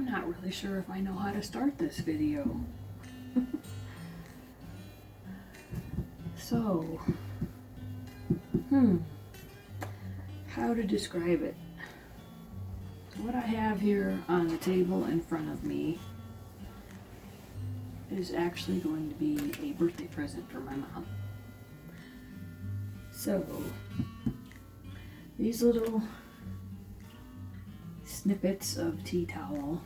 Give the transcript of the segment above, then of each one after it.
I'm not really sure if I know how to start this video. So, how to describe it? What I have here on the table in front of me is actually going to be a birthday present for my mom. So, these little snippets of tea towel,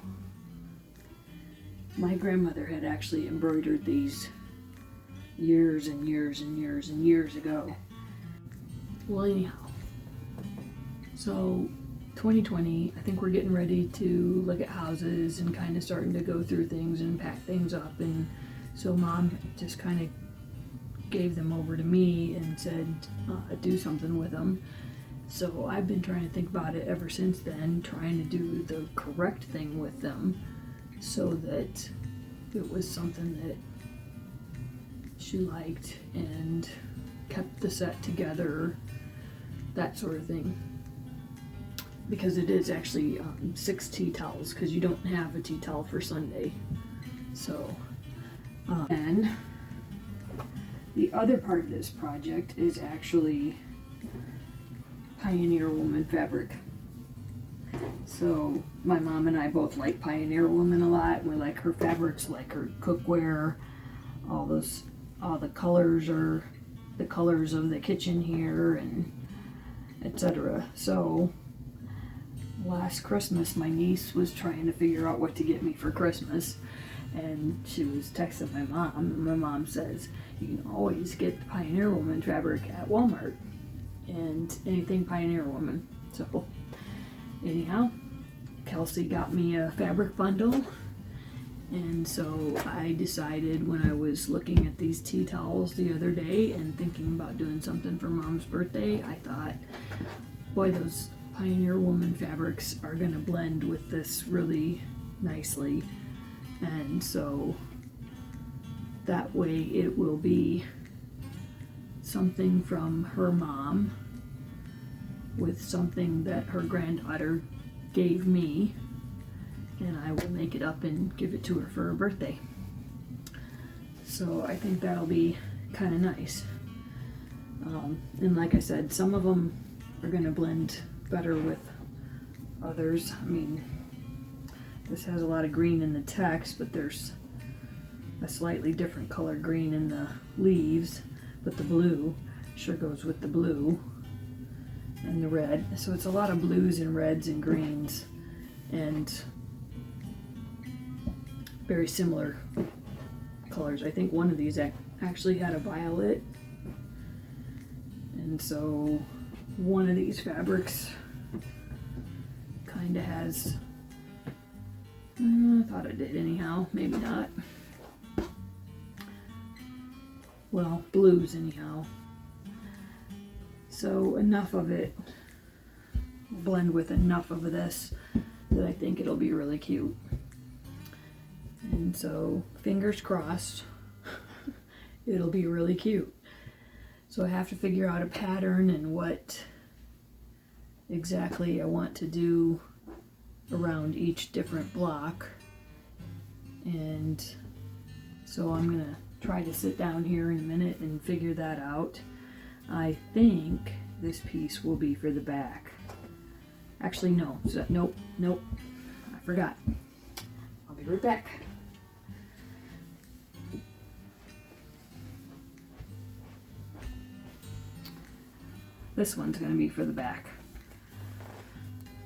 my grandmother had actually embroidered these years and years and years and years ago. Well, anyhow, so 2020, I think we're getting ready to look at houses and kind of starting to go through things and pack things up, and so Mom just kind of gave them over to me and said do something with them. So I've been trying to think about it ever since then, trying to do the correct thing with them so that it was something that she liked and kept the set together, that sort of thing. Because it is actually 6 tea towels, because you don't have a tea towel for Sunday. So, and the other part of this project is actually Pioneer Woman fabric. So my mom and I both like Pioneer Woman a lot. We like her fabrics, like her cookware. All the colors are the colors of the kitchen here, and etc. So last Christmas, my niece was trying to figure out what to get me for Christmas, and she was texting my mom, and my mom says, you can always get the Pioneer Woman fabric at Walmart, and anything Pioneer Woman. So anyhow, Kelsey got me a fabric bundle, and so I decided when I was looking at these tea towels the other day and thinking about doing something for Mom's birthday, I thought, boy, those Pioneer Woman fabrics are gonna blend with this really nicely, and so that way it will be something from her mom with something that her granddaughter gave me, and I will make it up and give it to her for her birthday. So I think that'll be kind of nice. And like I said, some of them are gonna blend better with others. I mean, this has a lot of green in the text, but there's a slightly different color green in the leaves, but the blue sure goes with the blue and the red. So it's a lot of blues and reds and greens, and very similar colors. I think one of these actually had a violet, and so one of these fabrics kind of has, I thought it did anyhow, maybe not. Well, blues anyhow. So enough of it, blend with enough of this that I think it'll be really cute. And so fingers crossed, it'll be really cute. So I have to figure out a pattern and what exactly I want to do around each different block. And so I'm gonna try to sit down here in a minute and figure that out. I think this piece will be for the back. Actually, no. So, nope. I forgot. I'll be right back. This one's going to be for the back,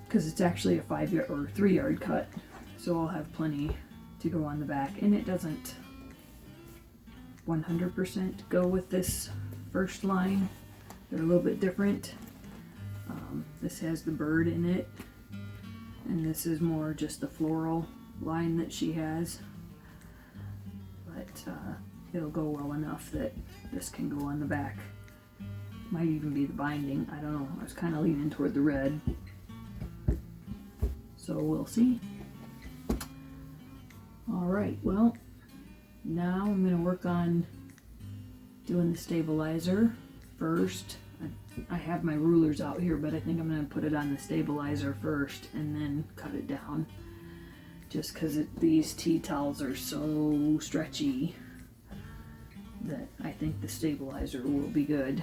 because it's actually a 5-yard or 3-yard cut, so I'll have plenty to go on the back, and it doesn't 100% go with this first line. They're a little bit different. This has the bird in it, and this is more just the floral line that she has, but it'll go well enough that this can go on the back. Might even be the binding, I don't know. I was kind of leaning toward the red, so we'll see. Alright, well, now I'm going to work on doing the stabilizer first. I have my rulers out here, but I think I'm going to put it on the stabilizer first and then cut it down. just because these tea towels are so stretchy that I think the stabilizer will be good.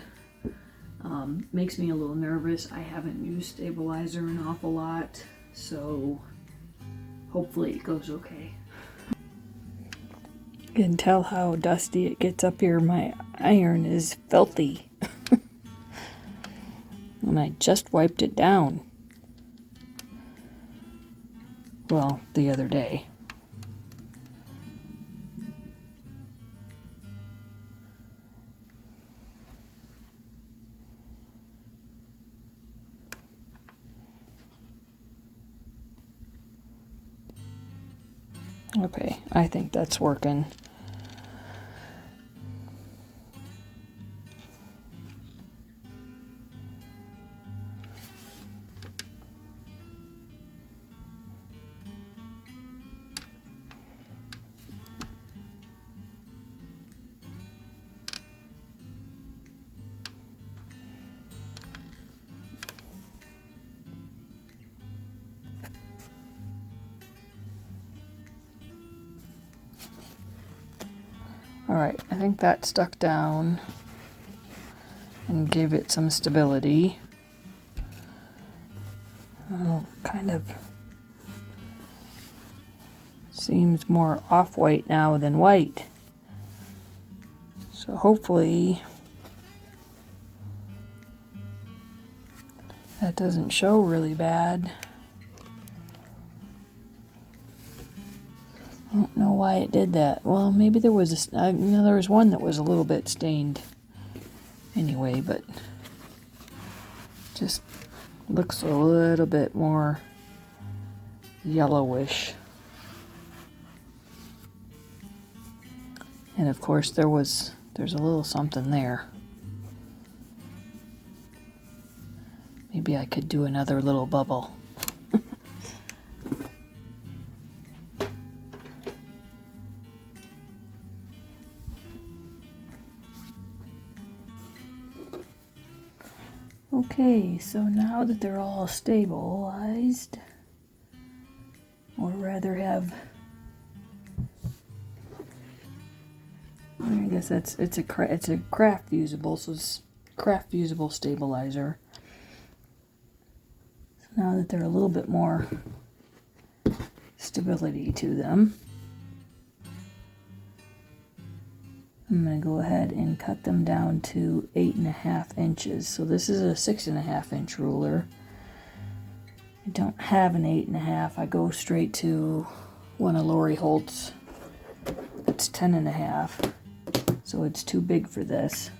Makes me a little nervous. I haven't used stabilizer an awful lot, so hopefully it goes okay. You can tell how dusty it gets up here. My iron is filthy. And I just wiped it down. Well, the other day. Okay, I think that's working. Alright, I think that stuck down and gave it some stability. Oh, kind of seems more off-white now than white. So hopefully that doesn't show really bad. I don't know why it did that. Well, maybe there was there was one that was a little bit stained anyway, but just looks a little bit more yellowish. And of course there's a little something there. Maybe I could do another little bubble. Okay, so now that they're all stabilized, or rather have, I guess it's a craft usable, so it's craft usable stabilizer. So now that they're a little bit more stability to them, I'm going to go ahead and cut them down to 8.5 inches. So this is a 6.5 inch ruler. I don't have an 8.5. I go straight to one of Lori Holt's. It's 10.5. So it's too big for this.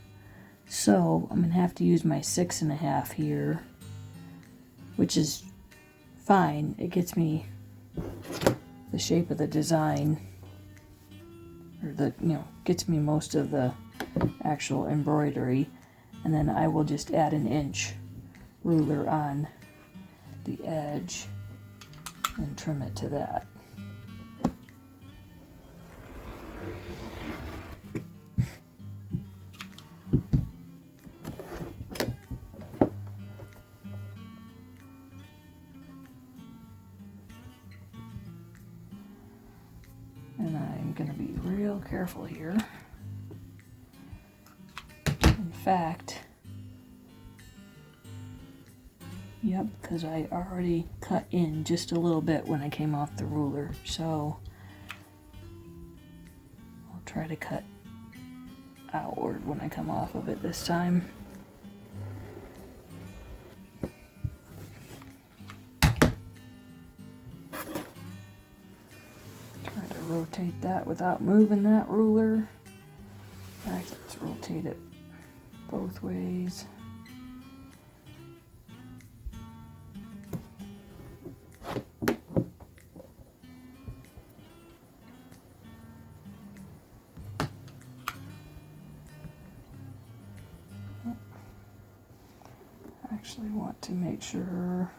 So I'm going to have to use my 6.5 here, which is fine. It gets me the shape of the design. Or gets me most of the actual embroidery, and then I will just add an inch ruler on the edge and trim it to that. And I'm going to be real careful here. In fact, yep, because I already cut in just a little bit when I came off the ruler, so I'll try to cut outward when I come off of it this time. Rotate that without moving that ruler. In fact, let's rotate it both ways. I actually want to make sure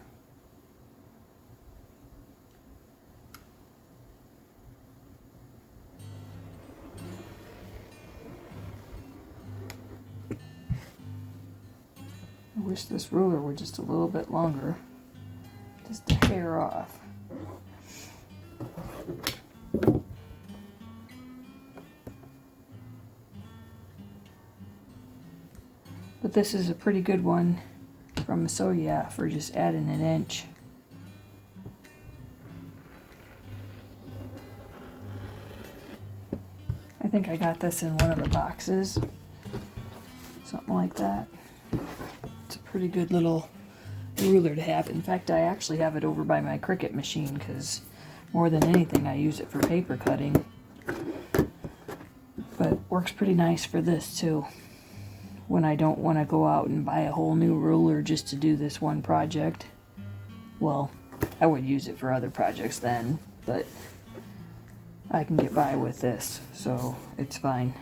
I wish this ruler were just a little bit longer, just a hair off. this is a pretty good one from Soya for just adding an inch. I think I got this in one of the boxes, something like that. It's a pretty good little ruler to have. In fact, I actually have it over by my Cricut machine because more than anything I use it for paper cutting. But it works pretty nice for this too, when I don't want to go out and buy a whole new ruler just to do this one project. Well, I would use it for other projects then, but I can get by with this, so it's fine.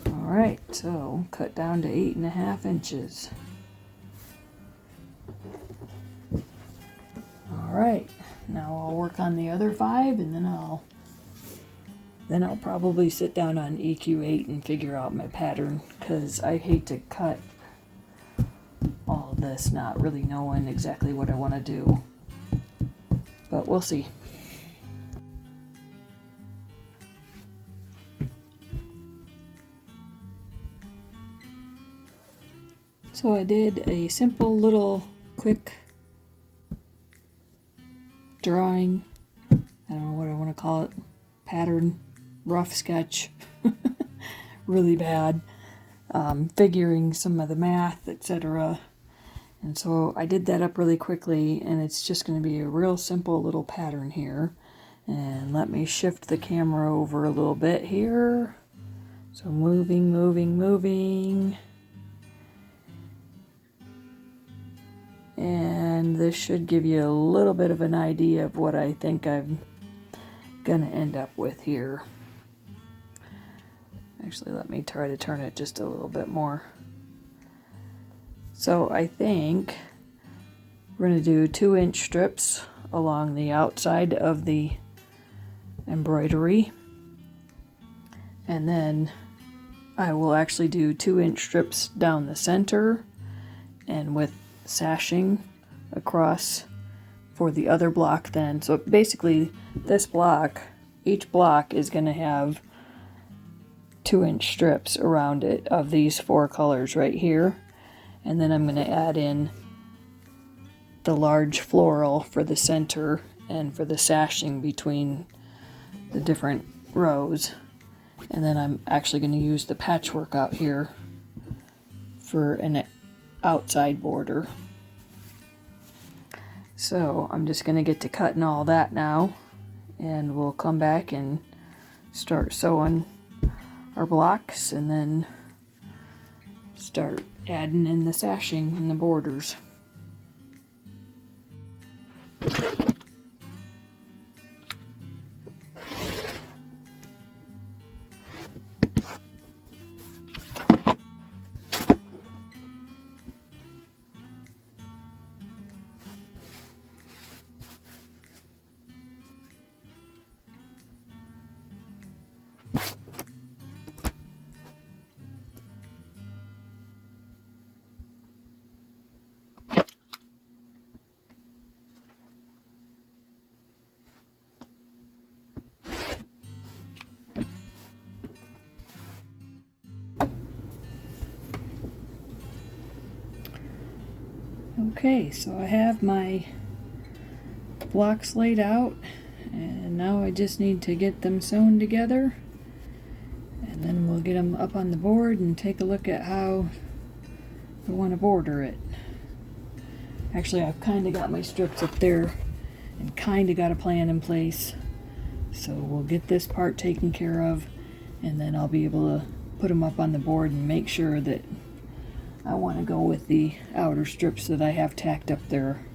Alright, so cut down to 8.5 inches. Alright, now I'll work on the other 5, and then I'll probably sit down on EQ8 and figure out my pattern, because I hate to cut all of this not really knowing exactly what I want to do. But we'll see. So I did a simple little quick drawing, I don't know what I want to call it, pattern, rough sketch, really bad, figuring some of the math, etc. And so I did that up really quickly, and it's just going to be a real simple little pattern here. And let me shift the camera over a little bit here. So moving, moving, moving. And this should give you a little bit of an idea of what I think I'm going to end up with here. Actually, let me try to turn it just a little bit more. So I think we're going to do 2-inch strips along the outside of the embroidery. And then I will actually do 2-inch strips down the center and with sashing across for the other block then. So basically this block, each block is going to have 2-inch strips around it of these 4 colors right here. And then I'm going to add in the large floral for the center and for the sashing between the different rows. And then I'm actually going to use the patchwork out here for an outside border. So I'm just going to get to cutting all that now, and we'll come back and start sewing our blocks and then start adding in the sashing and the borders. Okay, so I have my blocks laid out, and now I just need to get them sewn together, and then we'll get them up on the board and take a look at how I want to border it. Actually, I've kind of got my strips up there and kind of got a plan in place, so we'll get this part taken care of, and then I'll be able to put them up on the board and make sure that I want to go with the outer strips that I have tacked up there.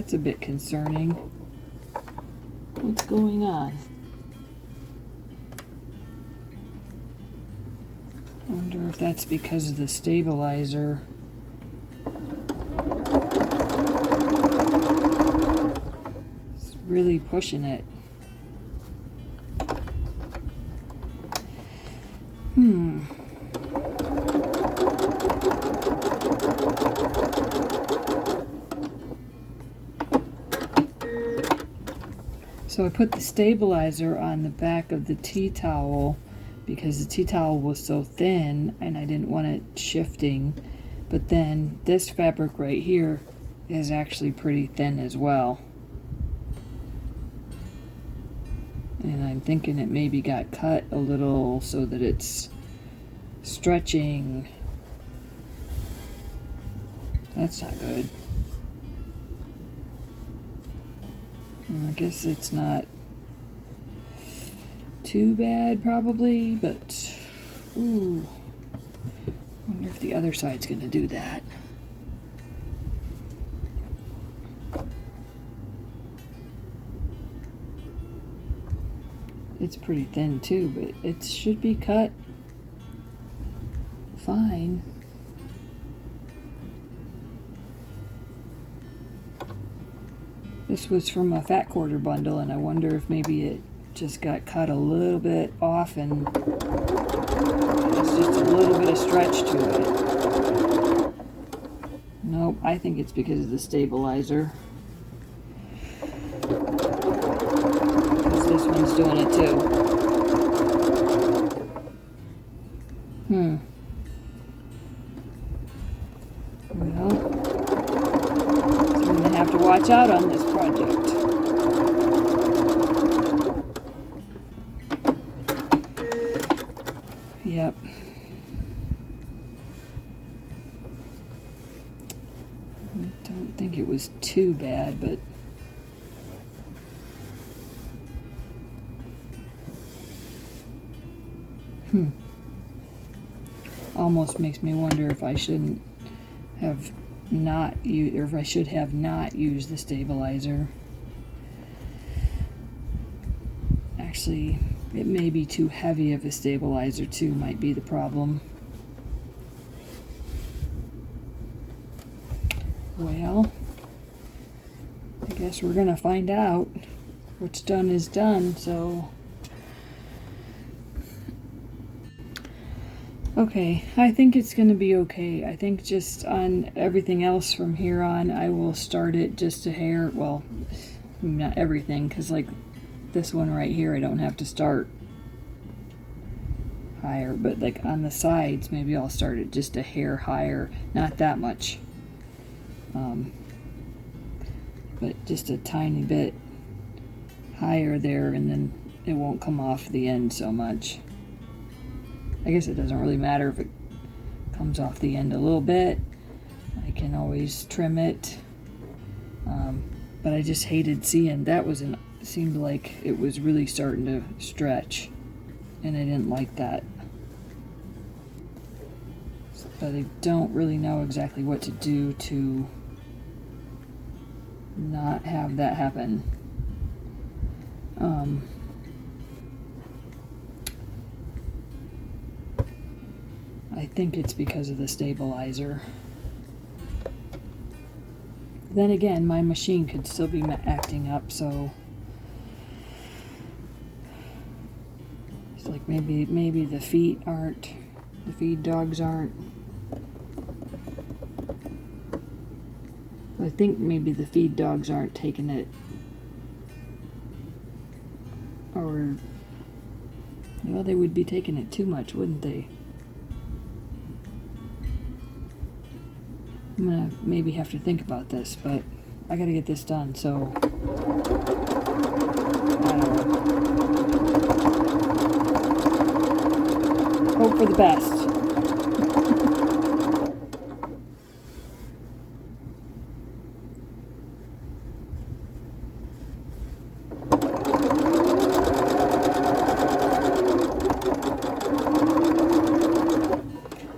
That's a bit concerning. What's going on? I wonder if that's because of the stabilizer. It's really pushing it. So I put the stabilizer on the back of the tea towel because the tea towel was so thin and I didn't want it shifting. But then this fabric right here is actually pretty thin as well. And I'm thinking it maybe got cut a little so that it's stretching. That's not good. I guess it's not too bad probably, but ooh, wonder if the other side's gonna do that. It's pretty thin too, but it should be cut fine. This was from a fat quarter bundle, and I wonder if maybe it just got cut a little bit off and there's just a little bit of stretch to it. Nope, I think it's because of the stabilizer. Because this one's doing it too. Well, so I'm gonna have to watch out on this project. Yep. I don't think it was too bad, but almost makes me wonder if I shouldn't have not used, or if I should have not used the stabilizer. Actually, it may be too heavy of a stabilizer too, might be the problem. Well, I guess we're gonna find out. What's done is done, so. Okay, I think it's gonna be okay. I think just on everything else from here on, I will start it just a hair, well, not everything, because like this one right here, I don't have to start higher, but like on the sides, maybe I'll start it just a hair higher, not that much, but just a tiny bit higher there, and then it won't come off the end so much. I guess it doesn't really matter if it comes off the end a little bit. I can always trim it, but I just hated seeing that seemed like it was really starting to stretch, and I didn't like that. But I don't really know exactly what to do to not have that happen. I think it's because of the stabilizer. Then again, my machine could still be acting up, so it's like maybe the feed dogs aren't. I think maybe the feed dogs aren't taking it, or well, they would be taking it too much, wouldn't they? I'm gonna maybe have to think about this, but I gotta get this done, so I don't know. Hope for the best.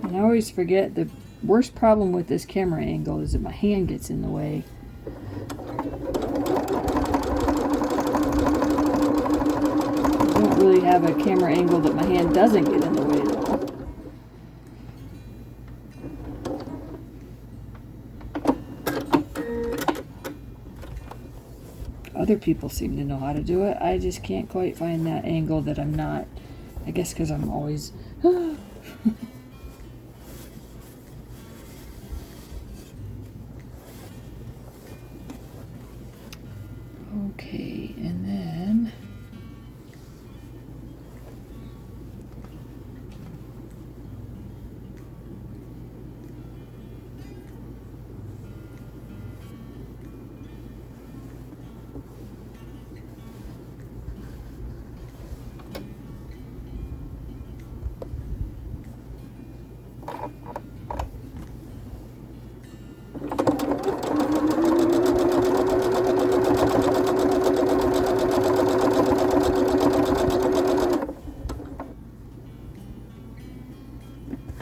And I always forget the worst problem with this camera angle is that my hand gets in the way. really have a camera angle that my hand doesn't get in the way though. Other people seem to know how to do it. I just can't quite find that angle that I'm not. I guess because I'm always... Okay, and then...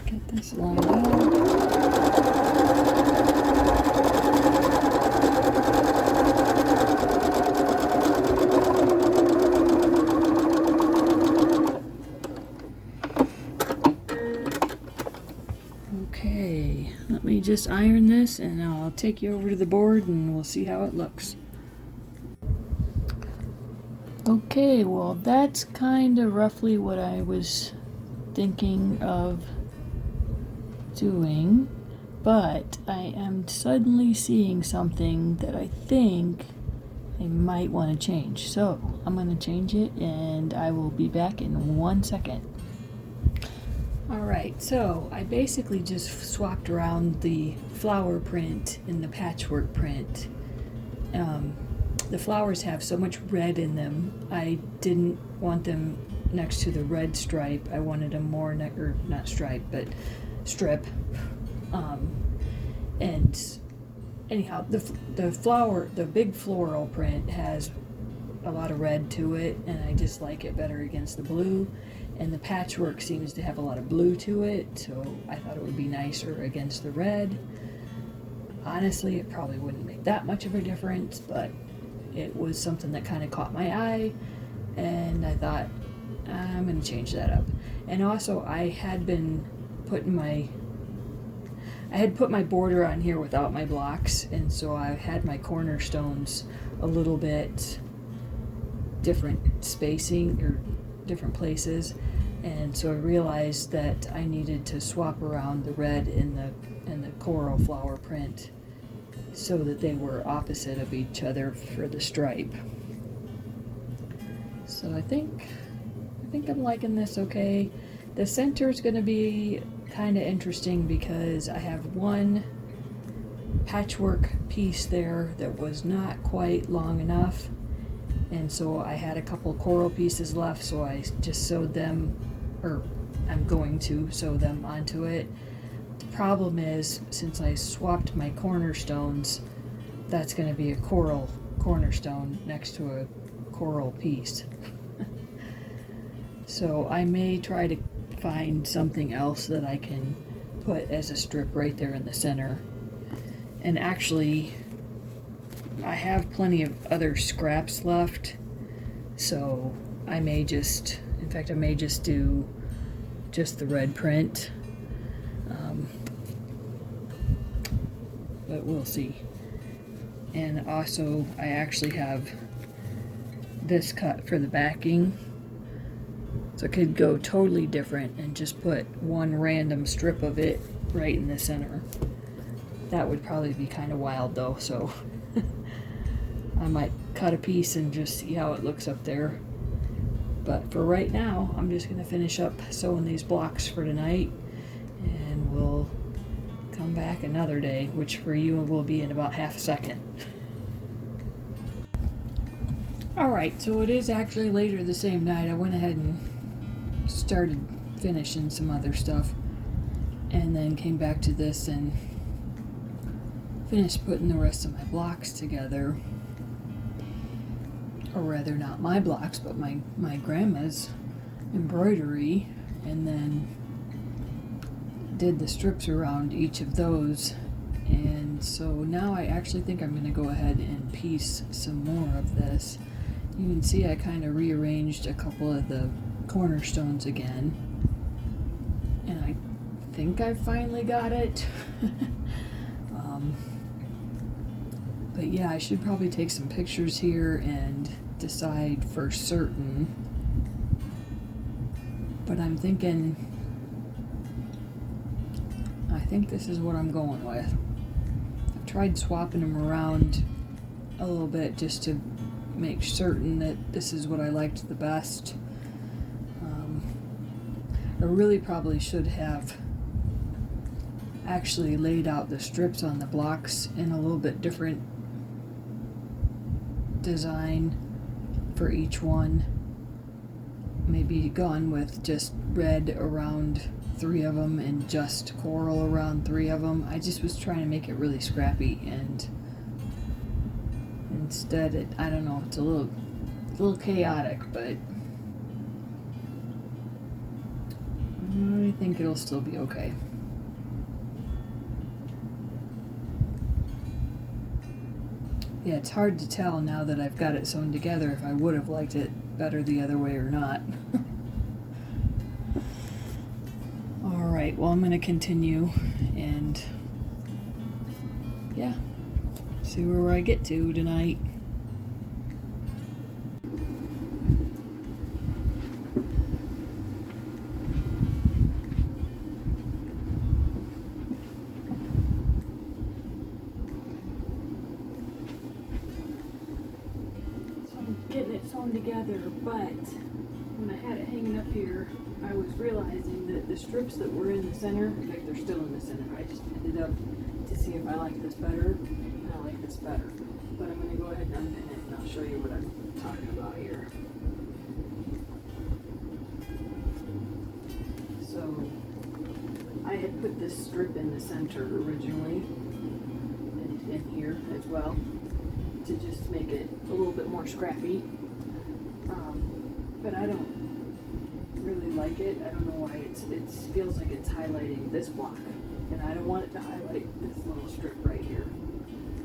get this lined up. Okay, let me just iron this and I'll take you over to the board and we'll see how it looks. Okay, well that's kind of roughly what I was thinking of doing, but I am suddenly seeing something that I think I might want to change. So I'm going to change it and I will be back in 1 second. Alright, so I basically just swapped around the flower print and the patchwork print. The flowers have so much red in them. I didn't want them next to the red stripe. I wanted them more, or not stripe, but strip. And anyhow, the big floral print has a lot of red to it, and I just like it better against the blue. And the patchwork seems to have a lot of blue to it, so I thought it would be nicer against the red. Honestly, it probably wouldn't make that much of a difference, but it was something that kind of caught my eye, and I thought, I'm going to change that up. And also, I had put my border on here without my blocks, and so I had my cornerstones a little bit different spacing, or different places, and so I realized that I needed to swap around the red in the coral flower print so that they were opposite of each other for the stripe. So I think I'm liking this okay. The center is going to be kind of interesting because I have one patchwork piece there that was not quite long enough, and so I had a couple coral pieces left, so I just sewed them, or I'm going to sew them onto it. The problem is, since I swapped my cornerstones, that's going to be a coral cornerstone next to a coral piece. So I may try to find something else that I can put as a strip right there in the center. And actually, I have plenty of other scraps left, so I may just do just the red print, but we'll see. And also, I actually have this cut for the backing, so I could go totally different and just put one random strip of it right in the center. That would probably be kind of wild though, so I might cut a piece and just see how it looks up there. But for right now, I'm just going to finish up sewing these blocks for tonight, and we'll come back another day, which for you will be in about half a second. Alright, so it is actually later the same night. I went ahead and started finishing some other stuff, and then came back to this and finished putting the rest of my blocks together. Or rather, not my blocks, but my grandma's embroidery, and then did the strips around each of those. And so now I actually think I'm going to go ahead and piece some more of this You can see I kind of rearranged a couple of the cornerstones again, and I think I finally got it. But yeah, I should probably take some pictures here and decide for certain. But I'm thinking, I think this is what I'm going with. I've tried swapping them around a little bit just to make certain that this is what I liked the best. I really probably should have actually laid out the strips on the blocks in a little bit different design for each one. Maybe gone with just red around 3 of them and just coral around 3 of them. I just was trying to make it really scrappy, and instead I don't know, it's a little chaotic, but I think it'll still be okay. Yeah, it's hard to tell now that I've got it sewn together if I would have liked it better the other way or not. Alright, well, I'm going to continue and yeah, see where I get to tonight. Getting it sewn together, but when I had it hanging up here, I was realizing that the strips that were in the center, in fact they're still in the center, I just ended up to see if I like this better, and I like this better. But I'm going to go ahead and unpin it and I'll show you what I'm talking about here. So, I had put this strip in the center originally, and in here as well, to just make it a little bit more scrappy, but I don't really like it. I don't know why it feels like it's highlighting this block, and I don't want it to highlight this little strip right here.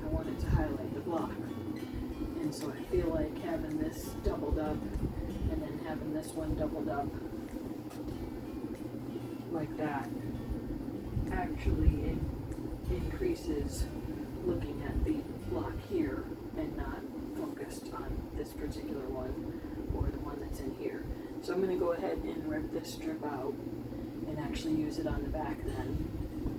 I want it to highlight the block, and so I feel like having this doubled up and then having this one doubled up like that actually increases looking at the block here and not focused on this particular one or the one that's in here. So I'm going to go ahead and rip this strip out and actually use it on the back then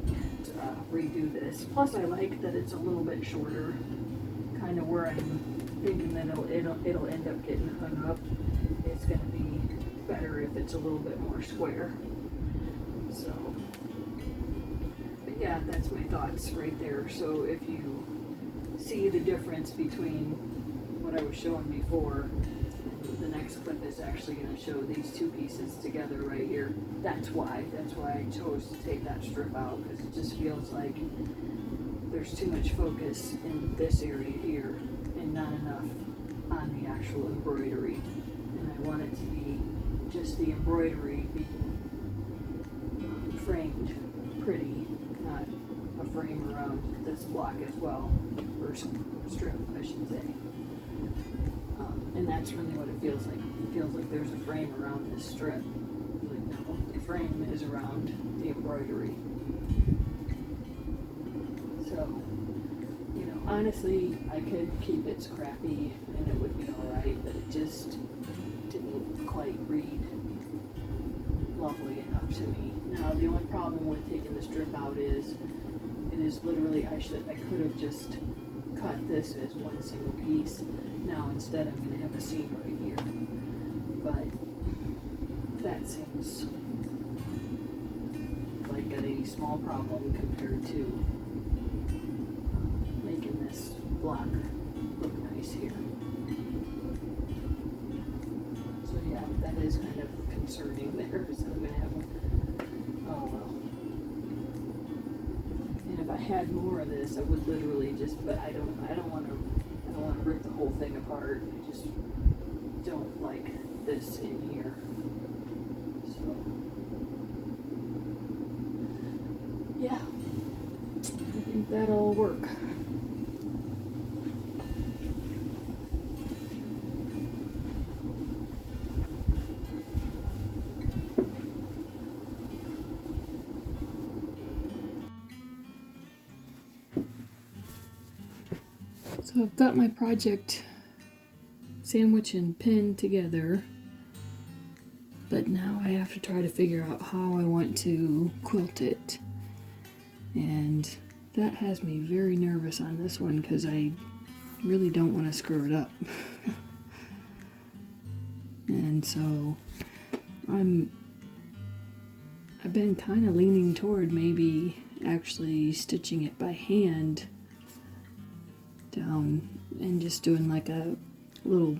and redo this. Plus I like that it's a little bit shorter, kind of where I'm thinking that it'll end up getting hung up. It's going to be better if it's a little bit more square. So, but yeah, that's my thoughts right there. So if you see the difference between what I was showing before, the next clip is actually going to show these two pieces together right here. That's why I chose to take that strip out, because it just feels like there's too much focus in this area here and not enough on the actual embroidery, and I want it to be just the embroidery being framed pretty, not a frame around this block as well, or strip I should say. And that's really what it feels like. It feels like there's a frame around this strip. Like, no, the frame is around the embroidery. So, you know, honestly, I could keep it scrappy and it would be alright, but it just didn't quite read lovely enough to me. Now, the only problem with taking the strip out is, it is literally, I could have just cut this as one single piece. Now instead I'm going to have a seam right here, but that seems like a small problem compared to making this block look nice here. So yeah, that is kind of concerning there, because I'm going to have oh well. And if I had more of this, I would literally just, but I don't want to rip the whole thing apart. I just don't like this in here. So, yeah, I think that'll work. So I've got my project sandwich and pinned together, but now I have to try to figure out how I want to quilt it. And that has me very nervous on this one because I really don't want to screw it up. And so I've been kind of leaning toward maybe actually stitching it by hand down and just doing like a little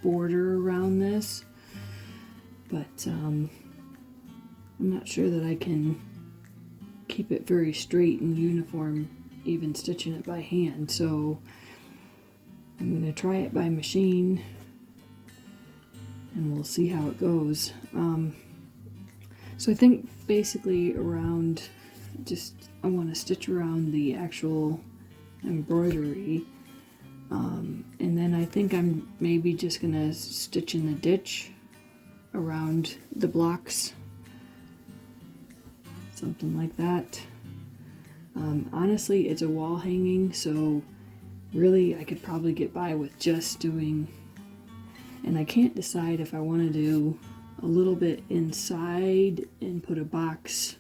border around this, but I'm not sure that I can keep it very straight and uniform even stitching it by hand, so I'm going to try it by machine and we'll see how it goes. So I think basically around, I want to stitch around the actual embroidery, and then I think I'm maybe just gonna stitch in the ditch around the blocks, something like that. Honestly, it's a wall hanging, so really I could probably get by with just doing, and I can't decide if I want to do a little bit inside and put a box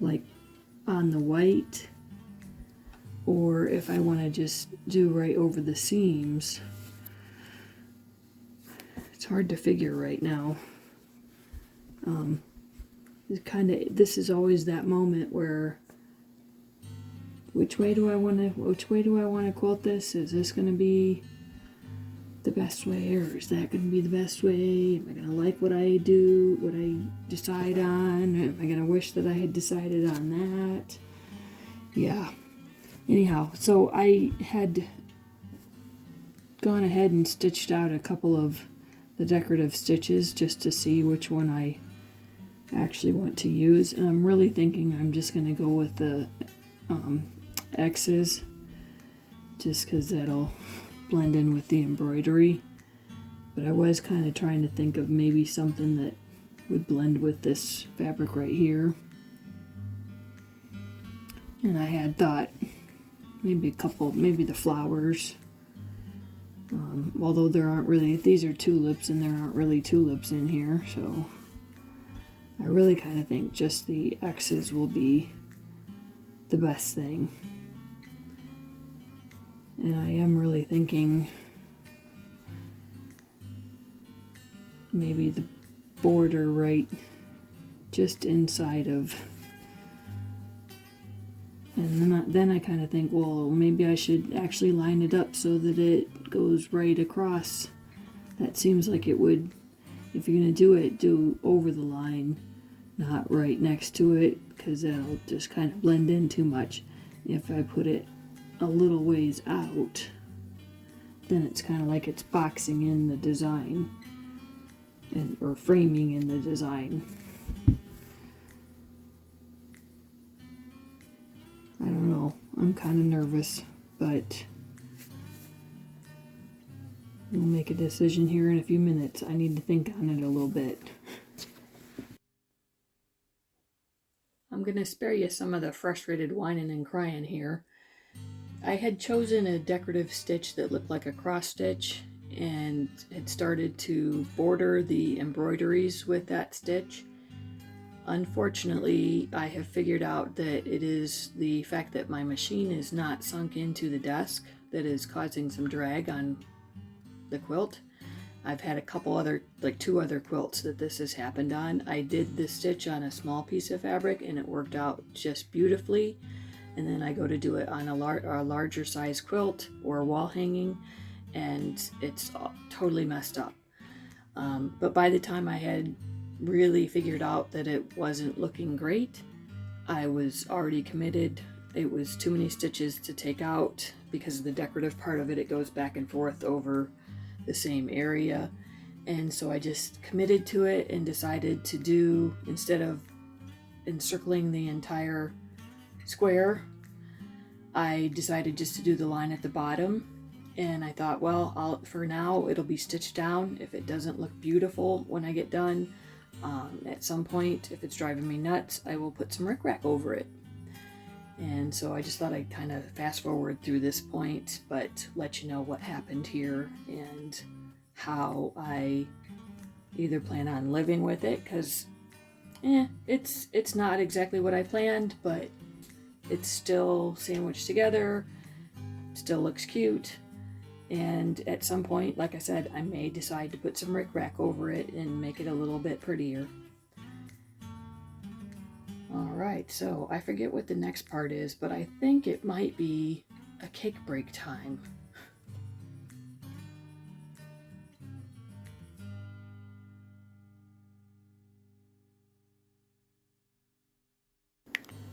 like on the white, or if I want to just do right over the seams. It's hard to figure right now. This is always that moment where which way do I want to quilt this? Is this going to be the best way, or is that going to be the best way? Am I going to like what I do, what I decide on? Am I going to wish that I had decided on that? Yeah. Anyhow, so I had gone ahead and stitched out a couple of the decorative stitches just to see which one I actually want to use, and I'm really thinking I'm just going to go with the X's, just because that'll blend in with the embroidery. But I was kind of trying to think of maybe something that would blend with this fabric right here, and I had thought maybe the flowers, although there aren't really, these are tulips and there aren't really tulips in here, so I really kind of think just the X's will be the best thing. And I am really thinking maybe the border right just inside of, and then I kind of think, well, maybe I should actually line it up so that it goes right across. That seems like it would, if you're going to do it, do over the line, not right next to it, because that'll just kind of blend in too much. If I put it a little ways out, then it's kind of like it's boxing in the design or framing in the design. I don't know, I'm kind of nervous, but we'll make a decision here in a few minutes. I need to think on it a little bit. I'm going to spare you some of the frustrated whining and crying here. I had chosen a decorative stitch that looked like a cross stitch and had started to border the embroideries with that stitch. Unfortunately, I have figured out that it is the fact that my machine is not sunk into the desk that is causing some drag on the quilt. I've had two other quilts that this has happened on. I did this stitch on a small piece of fabric and it worked out just beautifully. And then I go to do it on a larger size quilt or wall hanging, and it's totally messed up. But by the time I had really figured out that it wasn't looking great, I was already committed. It was too many stitches to take out because of the decorative part of it. It goes back and forth over the same area. And so I just committed to it and decided to do, instead of encircling the entire square, I decided just to do the line at the bottom. And I thought, well, for now it'll be stitched down. If it doesn't look beautiful when I get done, at some point, if it's driving me nuts, I will put some rickrack over it. And so I just thought I'd kind of fast forward through this point, but let you know what happened here and how I either plan on living with it, because it's not exactly what I planned, but it's still sandwiched together, still looks cute. And at some point, like I said, I may decide to put some rickrack over it and make it a little bit prettier. Alright, so I forget what the next part is, but I think it might be a cake break time.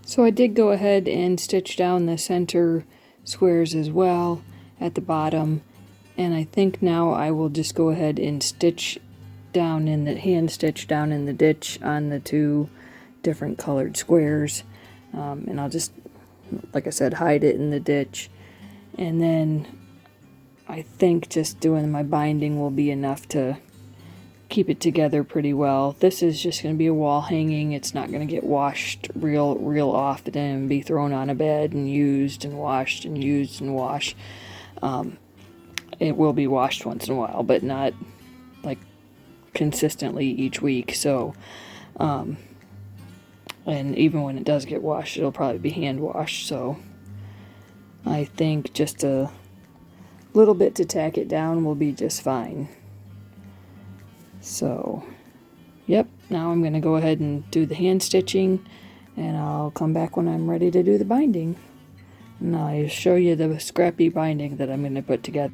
So I did go ahead and stitch down the center squares as well at the bottom. And I think now I will just go ahead and stitch down in the hand stitch down in the ditch on the two different colored squares. And I'll just, like I said, hide it in the ditch. And then I think just doing my binding will be enough to keep it together pretty well. This is just going to be a wall hanging. It's not going to get washed real often and be thrown on a bed and used and washed and used and washed. It will be washed once in a while, but not like consistently each week. So, and even when it does get washed, it'll probably be hand washed. So I think just a little bit to tack it down will be just fine. So, yep, now I'm going to go ahead and do the hand stitching, and I'll come back when I'm ready to do the binding. And I'll show you the scrappy binding that I'm going to put together.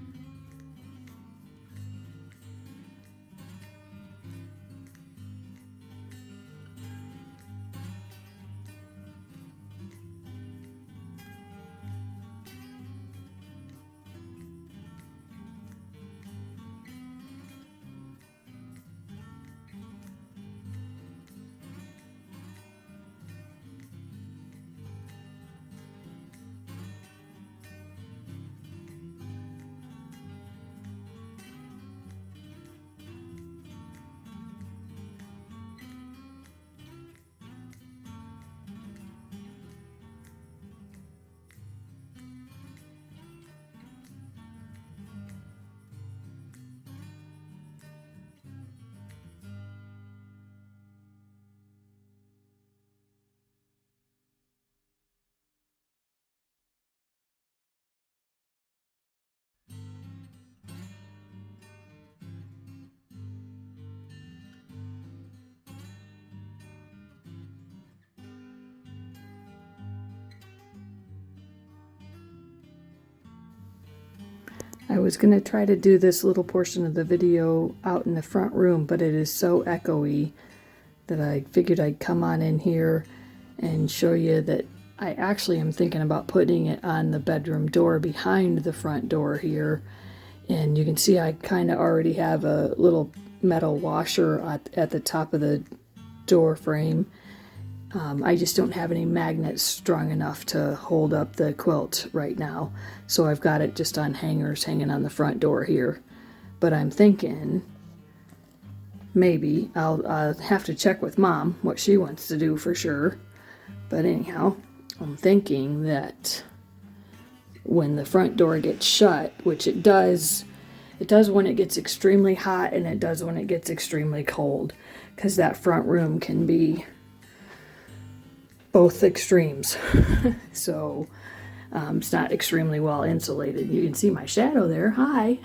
I was going to try to do this little portion of the video out in the front room, but it is so echoey that I figured I'd come on in here and show you that I actually am thinking about putting it on the bedroom door behind the front door here. And you can see I kind of already have a little metal washer at the top of the door frame. I just don't have any magnets strong enough to hold up the quilt right now. So I've got it just on hangers hanging on the front door here. But I'm thinking maybe I'll have to check with Mom what she wants to do for sure. But anyhow, I'm thinking that when the front door gets shut, which it does when it gets extremely hot and it does when it gets extremely cold, because that front room can be both extremes. So it's not extremely well insulated. You can see my shadow there. Hi.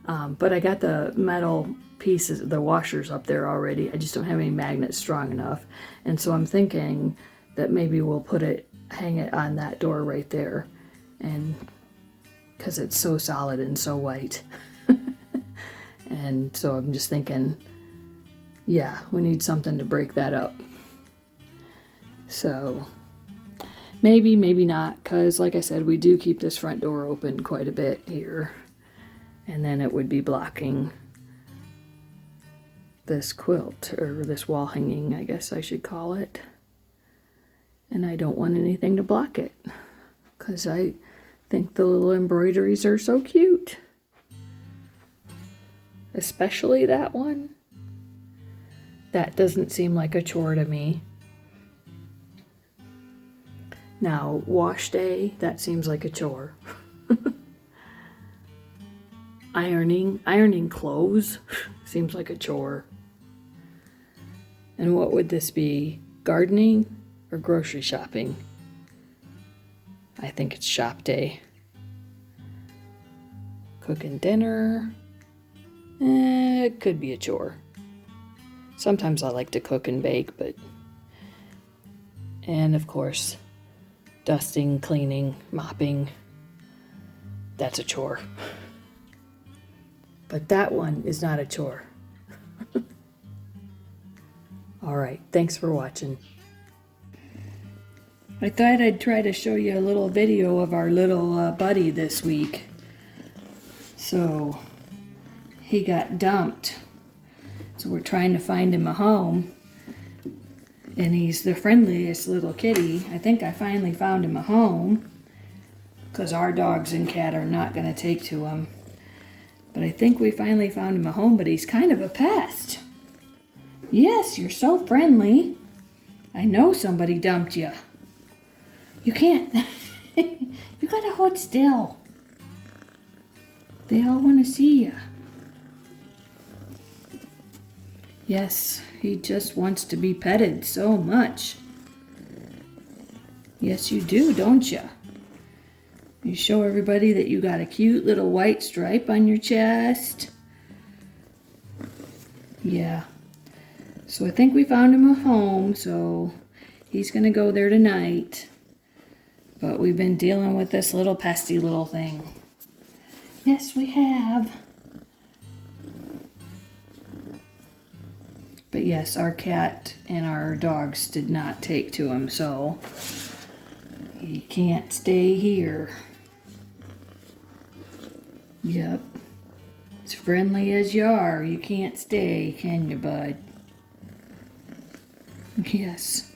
But I got the metal pieces, the washers up there already. I just don't have any magnets strong enough. And so I'm thinking that maybe we'll hang it on that door right there. And because it's so solid and so white. And so I'm just thinking, yeah, we need something to break that up. So maybe, maybe not, because like I said, we do keep this front door open quite a bit here. And then it would be blocking this quilt, or this wall hanging, I guess I should call it. And I don't want anything to block it, because I think the little embroideries are so cute. Especially that one. That doesn't seem like a chore to me. Now, wash day, that seems like a chore. Ironing clothes seems like a chore. And what would this be? Gardening or grocery shopping? I think it's shop day. Cooking dinner. It could be a chore. Sometimes I like to cook and bake, but... And of course, dusting, cleaning, mopping. That's a chore. But that one is not a chore. Alright, thanks for watching. I thought I'd try to show you a little video of our little buddy this week. So, he got dumped. So we're trying to find him a home. And he's the friendliest little kitty. I think I finally found him a home. Because our dogs and cat are not going to take to him. But I think we finally found him a home, but he's kind of a pest. Yes, you're so friendly. I know somebody dumped you. You can't. You gotta hold still. They all want to see you. Yes, he just wants to be petted so much. Yes, you do, don't you? You show everybody that you got a cute little white stripe on your chest. Yeah. So I think we found him a home, so he's going to go there tonight. But we've been dealing with this little pesty little thing. Yes, we have. But yes, our cat and our dogs did not take to him, so he can't stay here. Yep. As friendly as you are, you can't stay, can you, bud? Yes.